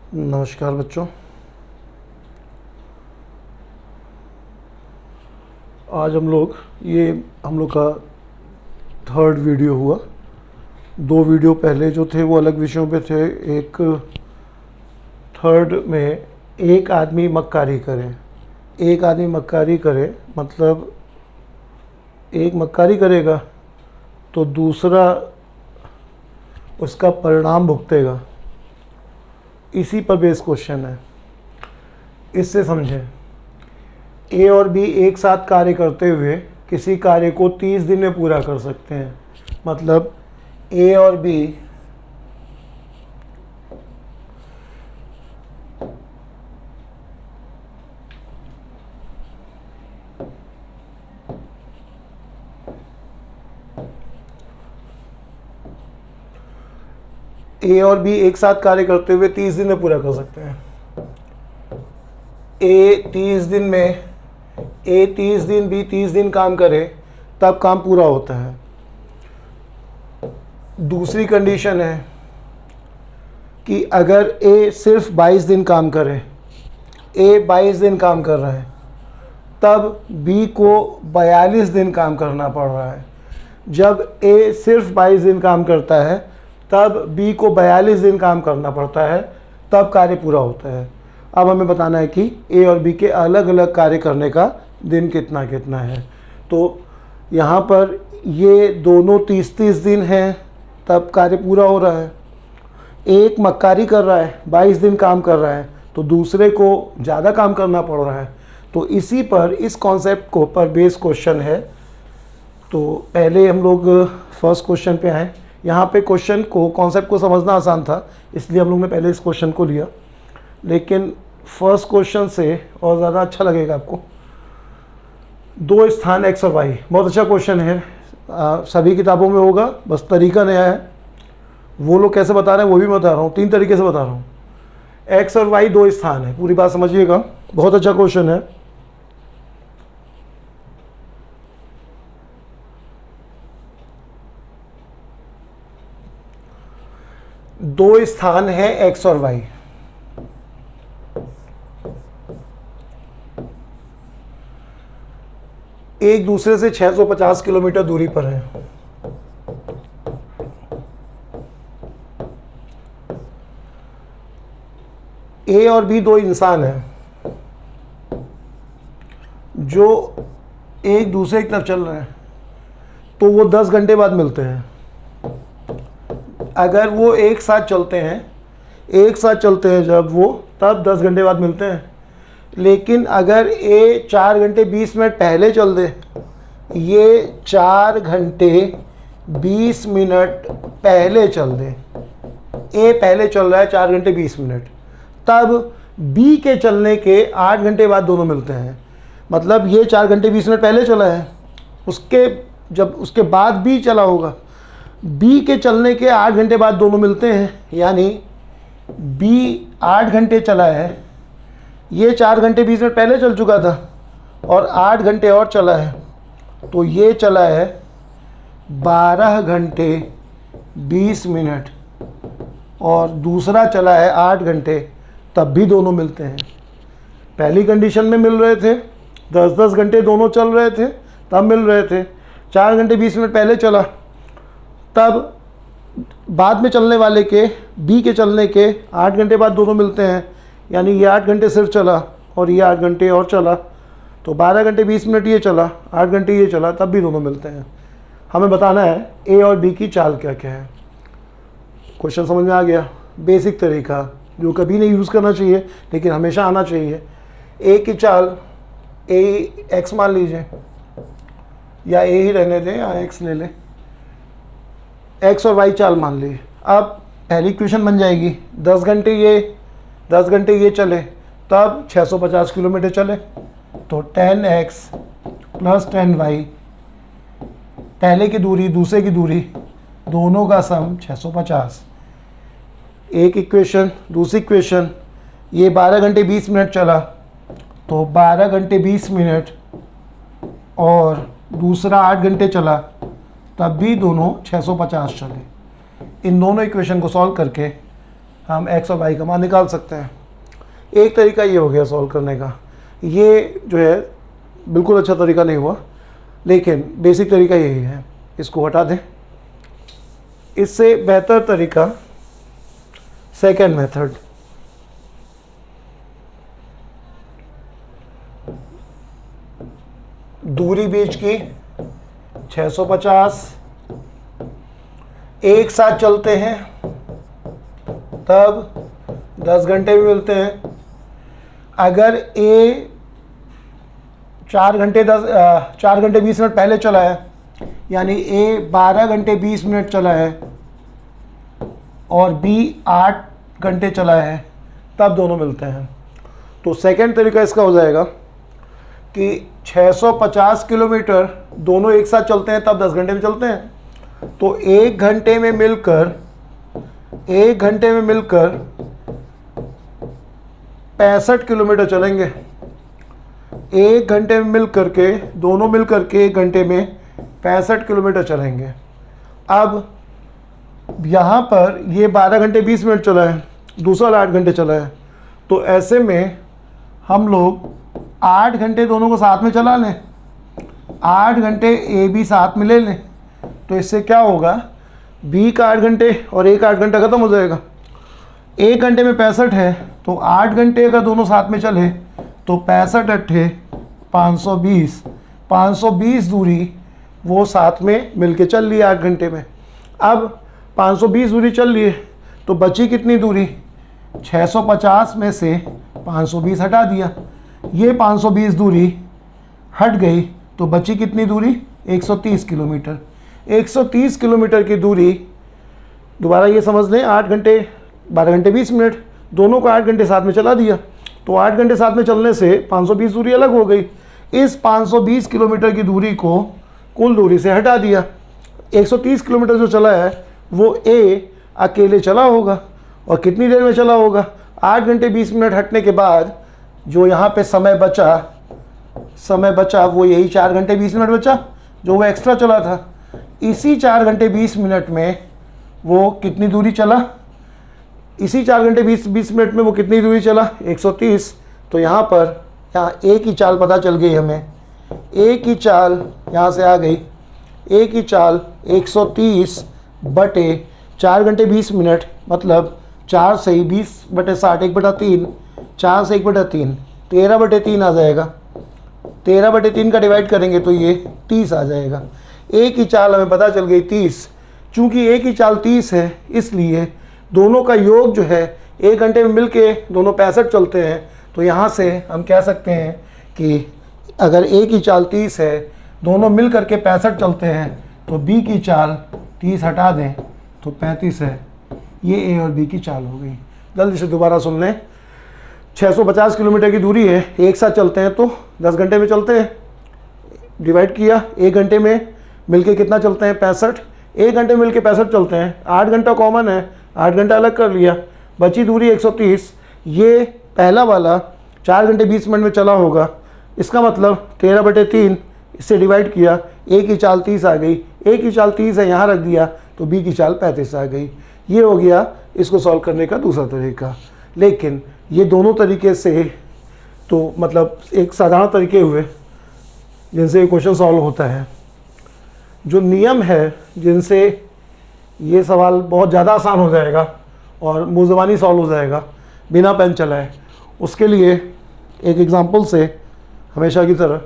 नमस्कार बच्चों। आज हम लोग का थर्ड वीडियो हुआ। दो वीडियो पहले जो थे वो अलग विषयों पे थे। एक थर्ड में एक आदमी मक्कारी करे। एक आदमी मक्कारी करे मतलब एक मक्कारी करेगा तो दूसरा उसका परिणाम भुगतेगा। इसी पर बेस क्वेश्चन है। इससे समझें, ए और बी एक साथ कार्य करते हुए किसी कार्य को 30 दिन में पूरा कर सकते हैं। मतलब ए और बी एक साथ कार्य करते हुए 30 दिन में पूरा कर सकते हैं। ए 30 दिन बी 30 दिन काम करे तब काम पूरा होता है। दूसरी कंडीशन है कि अगर ए सिर्फ 22 दिन काम करे, ए 22 दिन काम कर रहा है, तब बी को 42 दिन काम करना पड़ रहा है। जब ए सिर्फ 22 दिन काम करता है तब बी को 42 दिन काम करना पड़ता है, तब कार्य पूरा होता है। अब हमें बताना है कि ए और बी के अलग अलग कार्य करने का दिन कितना कितना है। तो यहाँ पर ये दोनों 30-30 दिन हैं, तब कार्य पूरा हो रहा है। एक मक्कारी कर रहा है, 22 दिन काम कर रहा है, तो दूसरे को ज़्यादा काम करना पड़ रहा है। तो इसी पर इस कॉन्सेप्ट को पर बेस क्वेश्चन है। तो पहले हम लोग फर्स्ट क्वेश्चन पे आए। यहाँ पे क्वेश्चन को कॉन्सेप्ट को समझना आसान था, इसलिए हम लोग ने पहले इस क्वेश्चन को लिया। लेकिन फर्स्ट क्वेश्चन से और ज़्यादा अच्छा लगेगा आपको। दो स्थान एक्स और वाई, बहुत अच्छा क्वेश्चन है। सभी किताबों में होगा, बस तरीका नया है। वो लोग कैसे बता रहे हैं वो भी मैं बता रहा हूँ, 3 तरीके से बता रहा हूँ। एक्स और वाई 2 स्थान है, पूरी बात समझिएगा। बहुत अच्छा क्वेश्चन है। दो स्थान है एक्स और वाई। एक दूसरे से 650 किलोमीटर दूरी पर है। ए और बी 2 इंसान हैं जो एक दूसरे की तरफ चल रहे हैं, तो वो 10 घंटे बाद मिलते हैं। अगर वो एक साथ चलते हैं जब वो, तब 10 घंटे बाद मिलते हैं। लेकिन अगर ए 4 घंटे 20 मिनट पहले चल दे, ये 4 घंटे 20 मिनट पहले चल दे, ए पहले चल रहा है 4 घंटे 20 मिनट, तब बी के चलने के 8 घंटे बाद दोनों मिलते हैं। मतलब ये 4 घंटे 20 मिनट पहले चला है, उसके बाद बी चला होगा, बी के चलने के 8 घंटे बाद दोनों मिलते हैं। यानी बी 8 घंटे चला है, ये 4 घंटे 20 मिनट पहले चल चुका था और 8 घंटे और चला है, तो ये चला है 12 घंटे 20 मिनट और दूसरा चला है 8 घंटे, तब भी दोनों मिलते हैं। पहली कंडीशन में मिल रहे थे, 10-10 घंटे दोनों चल रहे थे तब मिल रहे थे। 4 घंटे 20 मिनट पहले चला, तब बाद में चलने वाले के, बी के चलने के 8 घंटे बाद दोनों मिलते हैं। यानी ये 8 घंटे सिर्फ चला और ये 8 घंटे और चला, तो 12 घंटे 20 मिनट ये चला, 8 घंटे ये चला, तब भी दोनों मिलते हैं। हमें बताना है ए और बी की चाल क्या क्या है। क्वेश्चन समझ में आ गया? बेसिक तरीका जो कभी नहीं यूज़ करना चाहिए लेकिन हमेशा आना चाहिए। ए की चाल, ए एक्स मान लीजिए, या ए ही रहने दें या एक्स ले लें, एक्स और वाई चाल मान ली। अब पहली इक्वेशन बन जाएगी, 10 घंटे ये चले तब 650 किलोमीटर चले, तो 10x + 10y, पहले की दूरी दूसरे की दूरी दोनों का सम 650। एक इक्वेशन। दूसरी इक्वेशन, ये 12 घंटे 20 मिनट चला, तो 12 घंटे 20 मिनट और दूसरा 8 घंटे चला, तब भी दोनों 650 चले। इन दोनों इक्वेशन को सॉल्व करके हम x और y का मान निकाल सकते हैं। एक तरीका ये हो गया सॉल्व करने का। ये जो है बिल्कुल अच्छा तरीका नहीं हुआ, लेकिन बेसिक तरीका यही है। इसको हटा दें। इससे बेहतर तरीका सेकेंड मेथड। दूरी बीच की 650, एक साथ चलते हैं तब 10 घंटे भी मिलते हैं। अगर ए 4 घंटे 20 मिनट पहले चला है, यानी ए 12 घंटे 20 मिनट चला है और बी 8 घंटे चला है, तब दोनों मिलते हैं। तो सेकंड तरीका इसका हो जाएगा कि 650 किलोमीटर दोनों एक साथ चलते हैं तब 10 घंटे में चलते हैं। तो एक घंटे में मिलकर 65 किलोमीटर चलेंगे। एक घंटे में दोनों मिल करके एक घंटे में 65 किलोमीटर चलेंगे। अब यहाँ पर ये 12 घंटे 20 मिनट चला है, दूसरा 8 घंटे चला है। तो ऐसे में हम लोग 8 घंटे दोनों को साथ में चला लें, 8 घंटे ए बी साथ में ले लें। तो इससे क्या होगा, बी का 8 घंटे और ए का 8 घंटा ख़त्म हो जाएगा। एक घंटे में 65 है, तो 8 घंटे का दोनों साथ में चले तो 65 अट्ठे 520 दूरी वो साथ में मिलके चल लिए 8 घंटे में। अब 520 दूरी चल लिए तो बची कितनी दूरी, 650 में से 520 हटा दिया, ये 520 दूरी हट गई तो बची कितनी दूरी, 130 किलोमीटर। 130 किलोमीटर की दूरी, दोबारा ये समझ लें, 8 घंटे 12 घंटे 20 मिनट दोनों को 8 घंटे साथ में चला दिया, तो 8 घंटे साथ में चलने से 520 दूरी अलग हो गई। इस 520 किलोमीटर की दूरी को कुल दूरी से हटा दिया। 130 किलोमीटर जो चला है वो ए अकेले चला होगा, और कितनी देर में चला होगा, 8 घंटे 20 मिनट हटने के बाद जो यहाँ पे समय बचा वो यही 4 घंटे 20 मिनट बचा जो वो एक्स्ट्रा चला था। इसी 4 घंटे 20 मिनट में वो कितनी दूरी चला, इसी 4 घंटे 20 मिनट में वो कितनी दूरी चला, 130। तो यहाँ एक ही चाल पता चल गई हमें, एक ही चाल यहाँ से आ गई, एक ही चाल 130 बटे 4 घंटे 20 मिनट, मतलब 4 से 20 बटे 60 1/3, 4 से 1/3 13/3 आ जाएगा। 13/3 का डिवाइड करेंगे तो ये 30 आ जाएगा। एक ही चाल हमें पता चल गई 30। चूँकि एक ही चाल 30 है, इसलिए दोनों का योग जो है 1 घंटे में मिलके दोनों 65 चलते हैं। तो यहाँ से हम कह सकते हैं कि अगर एक ही चाल 30 है, दोनों मिल करके 65 चलते हैं, तो बी की चाल 30 हटा दें तो 35 है। ये ए और बी की चाल हो गई। जल्दी से दोबारा सुन लें। 650 किलोमीटर की दूरी है, एक साथ चलते हैं तो 10 घंटे में चलते हैं, डिवाइड किया 1 घंटे में मिलके कितना चलते हैं, 65। 1 घंटे में मिलके 65 चलते हैं, 8 घंटा कॉमन है, 8 घंटा अलग कर लिया, बची दूरी 130। ये पहला वाला 4 घंटे 20 मिनट में चला होगा, इसका मतलब 13/3 इससे डिवाइड किया, ए की चाल 30 आ गई, ए की चाल 30 है यहाँ रख दिया तो बी की चाल 35 आ गई। ये हो गया इसको सॉल्व करने का दूसरा तरीका। लेकिन ये दोनों तरीके से तो मतलब एक साधारण तरीके हुए जिनसे ये क्वेश्चन सॉल्व होता है। जो नियम है जिनसे ये सवाल बहुत ज़्यादा आसान हो जाएगा और मुँह ज़बानी सॉल्व हो जाएगा बिना पेन चलाए, उसके लिए एक एग्ज़ाम्पल से हमेशा की तरह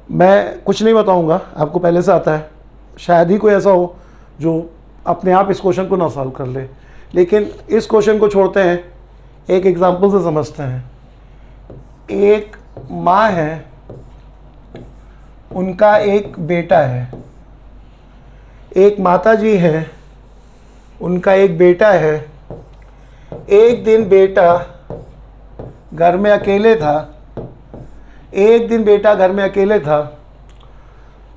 मैं कुछ नहीं बताऊंगा, आपको पहले से आता है। शायद ही कोई ऐसा हो जो अपने आप इस क्वेश्चन को ना सॉल्व कर ले, लेकिन इस क्वेश्चन को छोड़ते हैं, एक एग्ज़ाम्पल से समझते हैं। एक माँ है, उनका एक बेटा है। एक माता जी है, उनका एक बेटा है। एक दिन बेटा घर में अकेले था।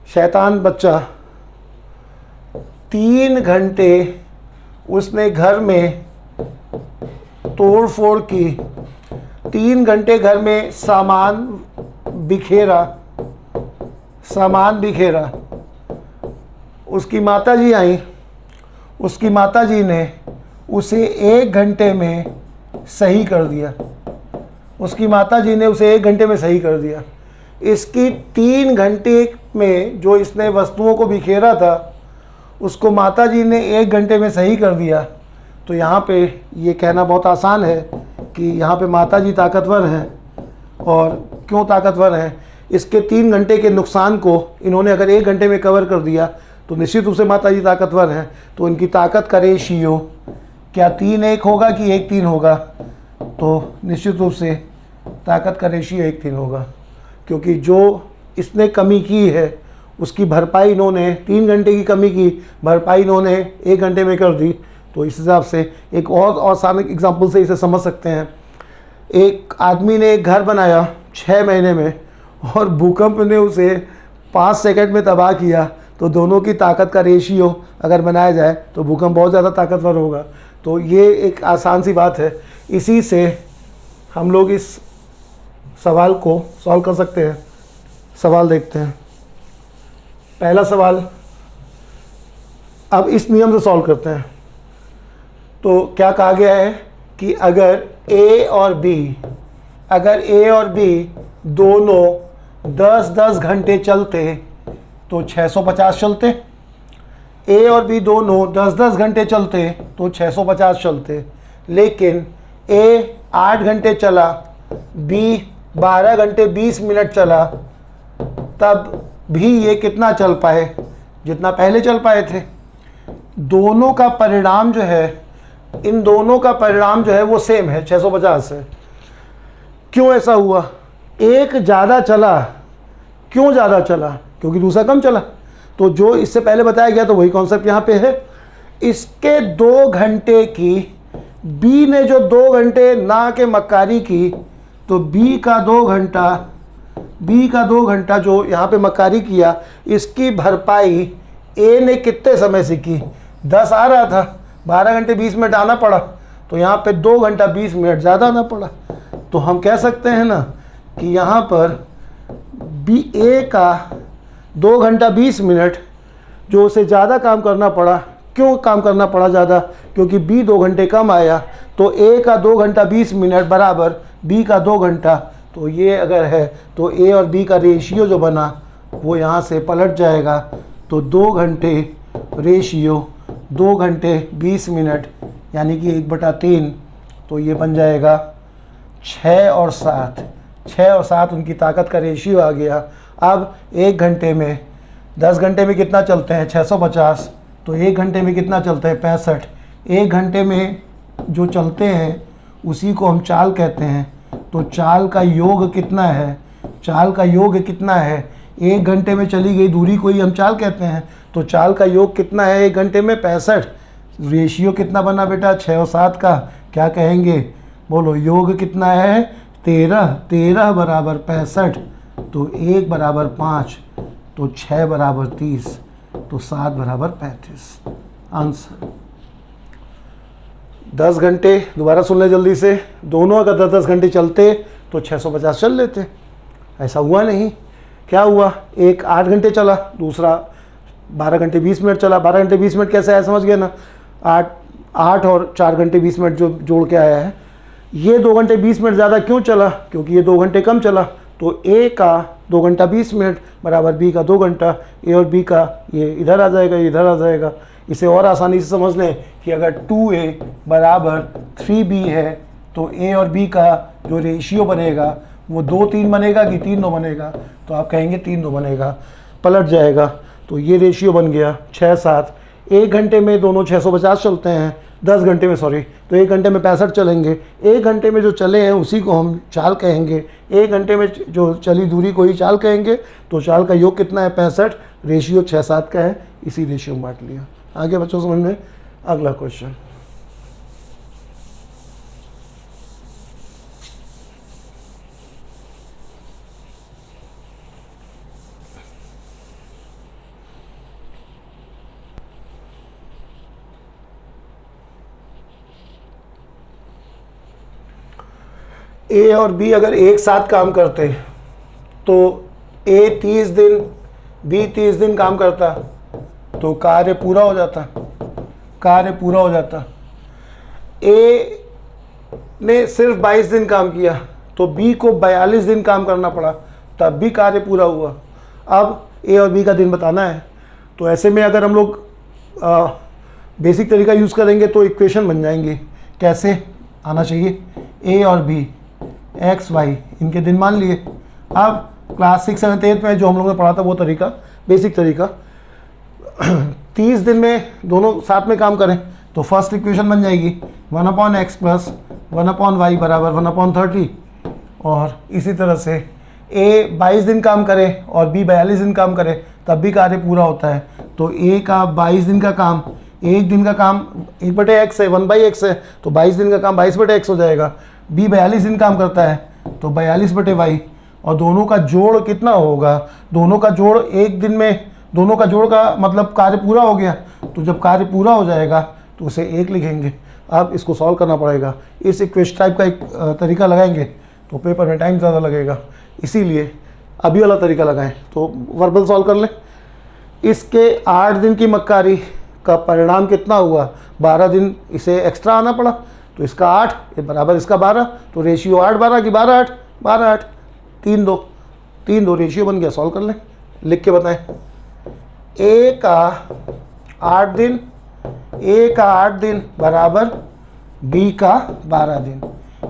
शैतान बच्चा 3 घंटे उसने घर में तोड़ फोड़ की, 3 घंटे घर में सामान बिखेरा। उसकी माताजी आई, उसकी माताजी ने उसे 1 घंटे में सही कर दिया। उसकी माताजी ने उसे 1 घंटे में सही कर दिया। इसकी 3 घंटे में जो इसने वस्तुओं को बिखेरा था उसको माताजी ने 1 घंटे में सही कर दिया। तो यहाँ पे ये कहना बहुत आसान है कि यहाँ पे माताजी ताकतवर हैं। और क्यों ताकतवर हैं? इसके 3 घंटे के नुकसान को इन्होंने अगर 1 घंटे में कवर कर दिया तो निश्चित रूप से माताजी ताकतवर हैं। तो इनकी ताकत का रेशियो क्या 3:1 होगा कि 1:3 होगा? तो निश्चित रूप से ताकत का रेशियो 1:3 होगा, क्योंकि जो इसने कमी की है उसकी भरपाई इन्होंने 3 घंटे की कमी की भरपाई इन्होंने 1 घंटे में कर दी। तो इस हिसाब से एक और आसान एग्जाम्पल से इसे समझ सकते हैं। एक आदमी ने एक घर बनाया 6 महीने में और भूकंप ने उसे 5 सेकंड में तबाह किया। तो दोनों की ताकत का रेशियो अगर बनाया जाए तो भूकंप बहुत ज़्यादा ताकतवर होगा। तो ये एक आसान सी बात है। इसी से हम लोग इस सवाल को सॉल्व कर सकते हैं। सवाल देखते हैं। पहला सवाल अब इस नियम से सॉल्व करते हैं। तो क्या कहा गया है कि अगर ए और बी दोनों 10-10 घंटे चलते तो 650 चलते। ए और बी दोनों 10-10 घंटे चलते तो 650 चलते। लेकिन ए 8 घंटे चला, बी 12 घंटे 20 मिनट चला, तब भी ये कितना चल पाए? जितना पहले चल पाए थे। दोनों का परिणाम जो है, इन दोनों का परिणाम जो है वो सेम है, 650 है। क्यों ऐसा हुआ? एक ज़्यादा चला। क्यों ज़्यादा चला? क्योंकि दूसरा कम चला। तो जो इससे पहले बताया गया तो वही कॉन्सेप्ट यहाँ पे है। इसके 2 घंटे की, बी ने जो 2 घंटे ना के मक्कारी की, तो बी का 2 घंटा जो यहाँ पे मक्कारी किया, इसकी भरपाई ए ने कितने समय से की? 10 आ रहा था, 12 घंटे 20 मिनट आना पड़ा। तो यहाँ पे 2 घंटा 20 मिनट ज़्यादा आना पड़ा। तो हम कह सकते हैं ना कि यहाँ पर बी ए का 2 घंटा 20 मिनट जो उसे ज़्यादा काम करना पड़ा। क्यों काम करना पड़ा ज़्यादा? क्योंकि बी 2 घंटे कम आया। तो ए का 2 घंटा 20 मिनट बराबर बी का 2 घंटा। तो ये अगर है तो ए और बी का रेशियो जो बना वो यहाँ से पलट जाएगा। तो 2 घंटे रेशियो 2 घंटे 20 मिनट यानी कि 1/3। तो ये बन जाएगा 6 और 7। 6 और 7 उनकी ताकत का रेशियो आ गया। अब 1 घंटे में, 10 घंटे में कितना चलते हैं? 650। तो 1 घंटे में कितना चलते हैं? 65। 1 घंटे में जो चलते हैं उसी को हम चाल कहते हैं। तो चाल का योग कितना है? चाल का योग कितना है? 1 घंटे में चली गई दूरी को ही हम चाल कहते हैं। तो चाल का योग कितना है 1 घंटे में? 65। रेशियो कितना बना बेटा? 6 और 7 का। क्या कहेंगे? बोलो, योग कितना है? 13। 13 बराबर 65। तो 1 बराबर 5। तो 6 बराबर 30। तो 7 बराबर 35। आंसर 10 घंटे। दोबारा सुन ले जल्दी से। दोनों अगर 10-10 घंटे चलते तो 650 चल लेते। ऐसा हुआ नहीं। क्या हुआ? एक 8 घंटे चला, दूसरा 12 घंटे 20 मिनट चला। 12 घंटे 20 मिनट कैसे आया समझ गए ना? 8 और 4 घंटे 20 मिनट जो जोड़ के आया है। ये 2 घंटे 20 मिनट ज़्यादा क्यों चला? क्योंकि ये 2 घंटे कम चला। तो ए का 2 घंटा 20 मिनट बराबर बी का 2 घंटा। ए और बी का ये इधर आ जाएगा, इधर आ जाएगा। इसे और आसानी से समझ लें कि अगर 2a बराबर 3b है तो ए और बी का जो रेशियो बनेगा वो 2-3 बनेगा कि 3-9 बनेगा? तो आप कहेंगे 3-9 बनेगा, पलट जाएगा। तो ये रेशियो बन गया 6-7। 1 घंटे में दोनों 650 चलते हैं, 10 घंटे में सॉरी, तो 1 घंटे में 65 चलेंगे। 1 घंटे में जो चले हैं उसी को हम चाल कहेंगे। 1 घंटे में जो चली दूरी को ही चाल कहेंगे। तो चाल का योग कितना है? 65। रेशियो 6-7 का है, इसी रेशियो में बांट लिया। आगे बच्चों समझ में? अगला क्वेश्चन। ए और बी अगर एक साथ काम करते तो ए 30 दिन, बी 30 दिन काम करता तो कार्य पूरा हो जाता। कार्य पूरा हो जाता। ए ने सिर्फ 22 दिन काम किया तो बी को 42 दिन काम करना पड़ा, तब भी कार्य पूरा हुआ। अब ए और बी का दिन बताना है। तो ऐसे में अगर हम लोग बेसिक तरीका यूज़ करेंगे तो इक्वेशन बन जाएंगी। कैसे आना चाहिए, ए और बी एक्स वाई इनके दिन मान लिए। अब क्लास 6, 7, 8 में जो हम लोगों ने पढ़ा था वो तरीका, बेसिक तरीका, 30 दिन में दोनों साथ में काम करें तो फर्स्ट इक्वेशन बन जाएगी 1/x प्लस 1/y बराबर 1/30। और इसी तरह से ए 22 दिन काम करे और बी 42 दिन काम करे तब भी कार्य पूरा होता है। तो ए का 22 दिन का काम, एक दिन का काम 1/x है, 1/x है, तो 22 दिन का काम 22/x हो जाएगा। बी 42 दिन काम करता है तो 42/y, और दोनों का जोड़ कितना होगा, दोनों का जोड़ एक दिन में, दोनों का जोड़ का मतलब कार्य पूरा हो गया। तो जब कार्य पूरा हो जाएगा तो उसे 1 लिखेंगे। अब इसको सॉल्व करना पड़ेगा। इस इक्वेशन टाइप का एक तरीका लगाएंगे तो पेपर में टाइम ज़्यादा लगेगा, इसीलिए अभी वाला तरीका लगाएं। तो वर्बल सॉल्व कर लें। इसके 8 दिन की मक्कारी का परिणाम कितना हुआ, 12 दिन इसे एक्स्ट्रा आना पड़ा, तो इसका 8 बराबर इसका 12, तो रेशियो 8/12 की 12/8, 12/8, 3-2 रेशियो बन गया। सॉल्व कर लें, लिख के बताएं। ए का 8 दिन, ए का 8 दिन बराबर बी का 12 दिन।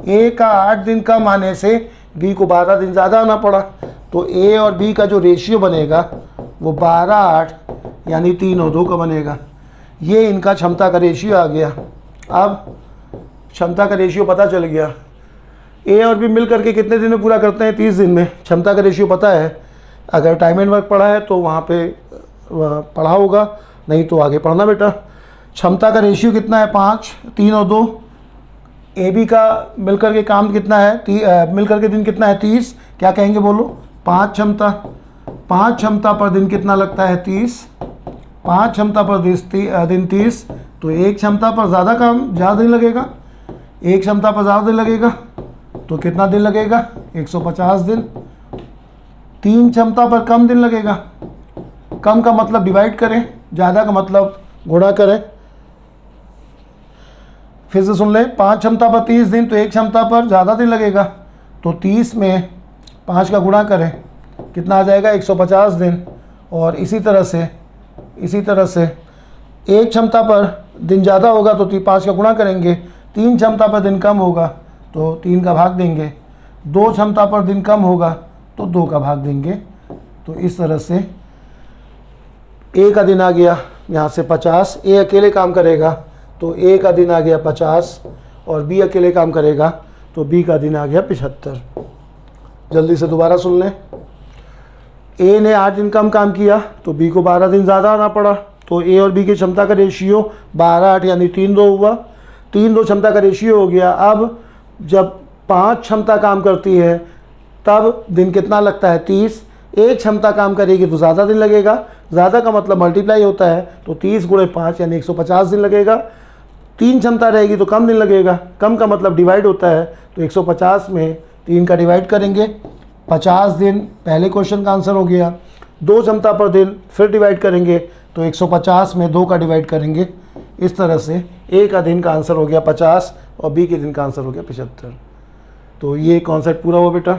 ए का 8 दिन का माने से बी को 12 दिन ज़्यादा आना पड़ा, तो ए और बी का जो रेशियो बनेगा वो 12/8 यानी 3-2 का बनेगा। ये इनका क्षमता का रेशियो आ गया। अब क्षमता का रेशियो पता चल गया। ए और बी मिल करके कितने दिन में पूरा करते हैं, 30 दिन में। क्षमता का रेशियो पता है, अगर टाइम एंड वर्क पढ़ा है तो वहाँ पे पढ़ा होगा, नहीं तो आगे पढ़ना बेटा। क्षमता का रेशियो कितना है, 5, 3 और 2। ए बी का मिलकर के काम कितना है, मिलकर के दिन कितना है, 30। क्या कहेंगे बोलो, 5 क्षमता। 5 क्षमता पर दिन कितना लगता है, 30। 5 क्षमता पर दिन 30, तो 1 क्षमता पर ज़्यादा काम, ज़्यादा दिन लगेगा। 1 क्षमता पर ज़्यादा दिन लगेगा तो कितना दिन लगेगा, 150 दिन। 3 क्षमता पर कम दिन लगेगा। कम का मतलब डिवाइड करें, ज़्यादा का मतलब गुणा करें। फिर से सुन लें, 5 क्षमता पर 30 दिन, तो 1 क्षमता पर ज़्यादा दिन लगेगा, तो 30 में 5 का गुणा करें, कितना आ जाएगा, 150 दिन। और इसी तरह से 1 क्षमता पर दिन ज़्यादा होगा तो 5 का गुणा करेंगे। 3 क्षमता पर दिन कम होगा तो 3 का भाग देंगे। 2 क्षमता पर दिन कम होगा तो 2 का भाग देंगे। तो इस तरह से ए का दिन आ गया यहाँ से 50, ए अकेले काम करेगा तो ए का दिन आ गया 50, और बी अकेले काम करेगा तो बी का दिन आ गया 75। जल्दी से दोबारा सुन लें। ए ने 8 दिन कम काम किया तो बी को 12 दिन ज़्यादा आना पड़ा, तो ए और बी की क्षमता का रेशियो 12/8 यानी 3-2 हुआ। 3-2 क्षमता का रेशियो हो गया। अब जब 5 क्षमता काम करती है तब दिन कितना लगता है, 30। 1 क्षमता काम करेगी तो ज़्यादा दिन लगेगा, ज़्यादा का मतलब मल्टीप्लाई होता है, तो 30 × 5 यानी 150 दिन लगेगा। 3 क्षमता रहेगी तो कम दिन लगेगा, कम का मतलब डिवाइड होता है, तो 150 में 3 का डिवाइड करेंगे, 50 दिन पहले क्वेश्चन का आंसर हो गया। 2 क्षमता पर दिन फिर डिवाइड करेंगे तो 150 में 2 का डिवाइड करेंगे। इस तरह से ए का दिन का आंसर हो गया 50 और बी के दिन का आंसर हो गया 75। तो ये कॉन्सेप्ट पूरा हुआ बेटा।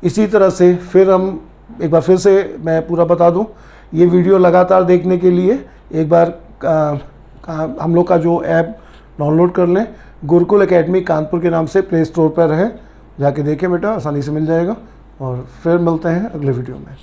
इसी तरह से फिर हम एक बार फिर से मैं पूरा बता दूं, ये वीडियो लगातार देखने के लिए एक बार हम लोग का जो ऐप डाउनलोड कर लें, गुरुकुल एकेडमी कानपुर के नाम से प्ले स्टोर पर है, जाके देखें बेटा, आसानी से मिल जाएगा। और फिर मिलते हैं अगले वीडियो में।